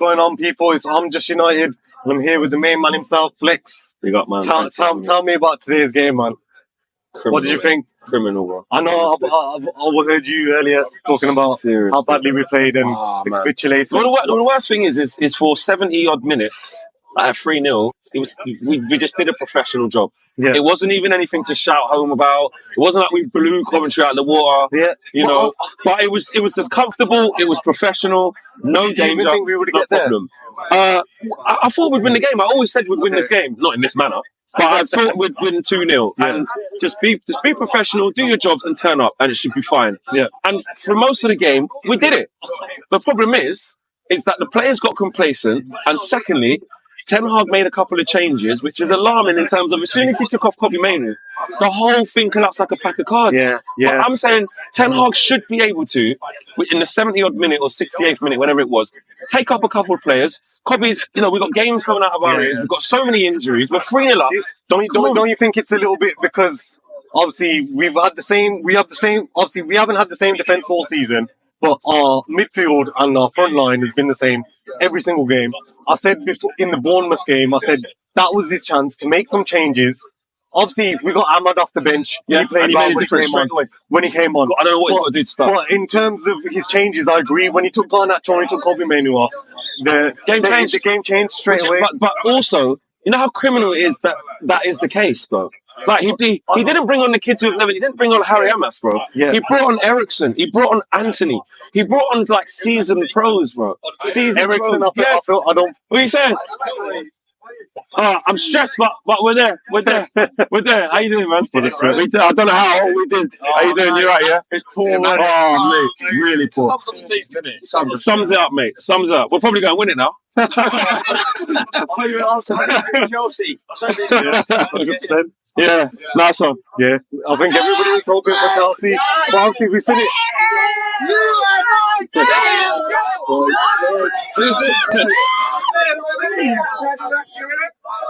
going on, people? It's I'm Just United, and I'm here with the main man himself, Flex. You got man. Tell me about today's game, man. Criminal, what did you think? Criminal, bro. I know I've overheard you earlier talking about how badly we played and the capitulation. The worst thing is for 70 odd minutes at 3-0, we just did a professional job. Yeah. It wasn't even anything to shout home about. It wasn't like we blew Coventry out of the water. Yeah. You know. But it was just comfortable. It was professional. No danger. Do you even think we would No get there? problem. I thought we'd win the game. I always said we'd win this game. Not in this manner. But I thought we'd win 2-0. Yeah. And just be professional, do your jobs and turn up and it should be fine. Yeah. And for most of the game, we did it. The problem is that the players got complacent, and secondly, Ten Hag made a couple of changes, which is alarming in terms of as soon as he took off Kobe Mainoo, the whole thing collapsed like a pack of cards. Yeah. But I'm saying Ten Hag should be able to, in the 70-odd minute or 68th minute, whatever it was, take up a couple of players. Kobe's, we've got games coming out of our ears. We've got so many injuries. We're 3-0 up. Don't you think it's a little bit because obviously we haven't had the same defense all season, but our midfield and our front line has been the same every single game. I said before in the Bournemouth game, I said that was his chance to make some changes. Obviously, we got Ahmad off the bench. Yeah, he played well when he came on. I don't know what he's got to do to start. But in terms of his changes, I agree. When he took Garnacho and he took Kobe Mainoo off, the game changed straight away. But also, you know how criminal it is that is the case, bro. Like he didn't bring on the kids who've never. He didn't bring on Harry Amas, bro. Yeah. He brought on Ericsson. He brought on Anthony. He brought on like seasoned pros, bro. Ericsson, Yes. I don't. What are you saying? I'm stressed, but we're there. We're there. How you doing, man? I don't know how we did. How you doing? You right, yeah? It's poor, man. Oh, mate, really poor. Sums up the season, doesn't it? Sums it up, mate. Sums it up. We're probably going to win it now. Chelsea. 100%. Yeah, nice one. Yeah, I think everybody was hoping for Chelsea, but obviously we said it.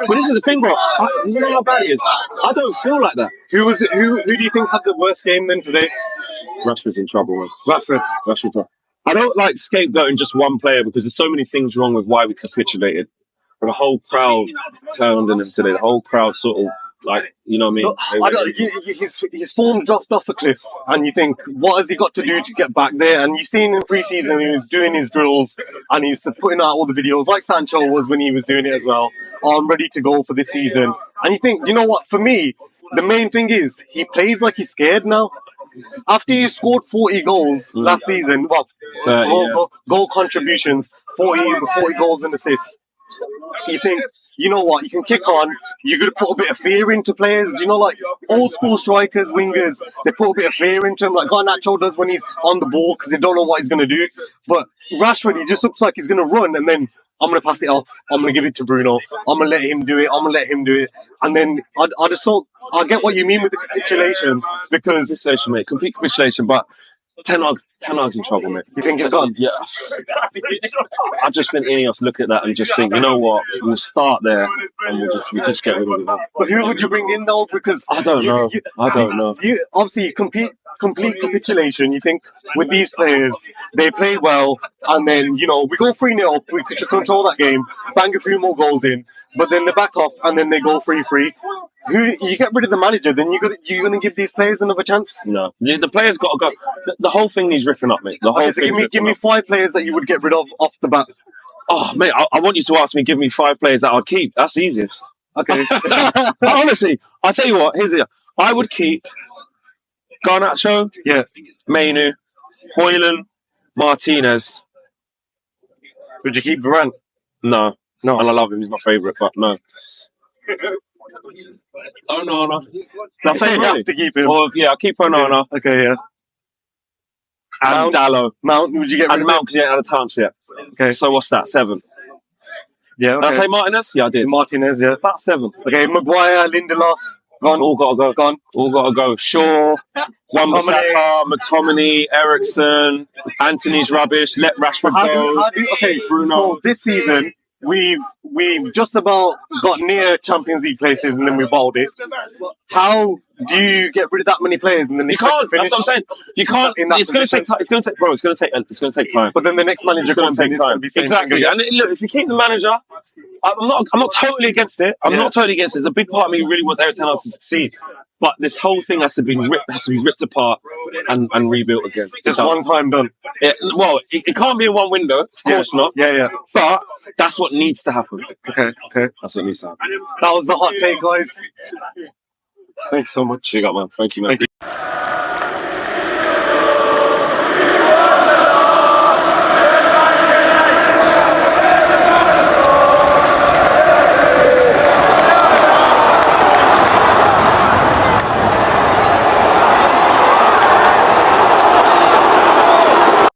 But this is the thing, bro. You know how bad it is? I don't feel like that. Who do you think had the worst game then today? Rashford's in trouble, man. Rashford. I don't like scapegoating just one player because there's so many things wrong with why we capitulated. But the whole crowd turned on him today. The whole crowd sort of, like, you know what I mean? His form dropped off a cliff, and you think, what has he got to do to get back there? And you've seen in pre-season, he was doing his drills, and he's putting out all the videos, like Sancho was when he was doing it as well. I'm ready to go for this season. And you think, you know what, for me, the main thing is, he plays like he's scared now. After he scored 40 goals last season, goal contributions, 40 goals and assists, you think, you know what, you can kick on, you're going to put a bit of fear into players, like old school strikers, wingers, they put a bit of fear into him, like Garnacho does when he's on the ball because they don't know what he's going to do. But Rashford, he just looks like he's going to run and then I'm going to pass it off, I'm going to give it to Bruno, I'm going to let him do it, and then I just don't, I get what you mean with the capitulation, because... Capitulation, mate, complete capitulation, but Ten Hag's in trouble, mate. You think he's gone? Yeah. I just think Ineos look at that and just think, you know what, we'll start there and we just get rid of it. But who would you bring in though? Because I don't know. You obviously complete capitulation. You think with these players, they play well, and then we go 3-0 up, we could control that game, bang a few more goals in, but then they back off and then they go 3-3. You get rid of the manager, then you're going to give these players another chance? No, the players got to go. The whole thing needs ripping up, mate. The whole thing. Give me 5 players that you would get rid of off the bat. Oh, mate, I want you to ask me. Give me 5 players that I'd keep. That's the easiest. Okay. Honestly, I'll tell you what. I would keep Garnacho, Mainoo, Hoyland, Martinez. Would you keep Varane? No. And I love him. He's my favourite, but no. Oh, no. Did I say you really? have to keep him. Well, yeah, I'll keep Onana. Okay, yeah. And Dallo. Mount, would you get rid and of Mount because he ain't had a chance yet. Okay. So what's that? 7. Yeah, okay. Did I say Martinez? Yeah, I did. Martinez, yeah. That's 7. Okay, Maguire, Lindelof, gone. All got to go. Gone. All got to go. Shaw, Wan-Bissaka, McTominay, Ericsson, Anthony's rubbish. Let Rashford go. Okay, Bruno. So this season, we've just about got near Champions League places and then we bowled it. How do you get rid of that many players and then You can't. That's what I'm saying. You can't. It's going to take time. It's going to take, bro. It's going to take time. But then the next manager comes in, it's going to be same exactly. thing again. And look, if you keep the manager, I'm not totally against it. I'm not totally against it. There's a big part of me who really wants Ten Hag to succeed. But this whole thing has to be ripped apart and rebuilt again. Just one time done. It can't be in one window. Of course not. Yeah. But that's what needs to happen. Okay. That's what needs to happen. That was the hot take, guys. Thanks so much. You got, man. Thank you, man.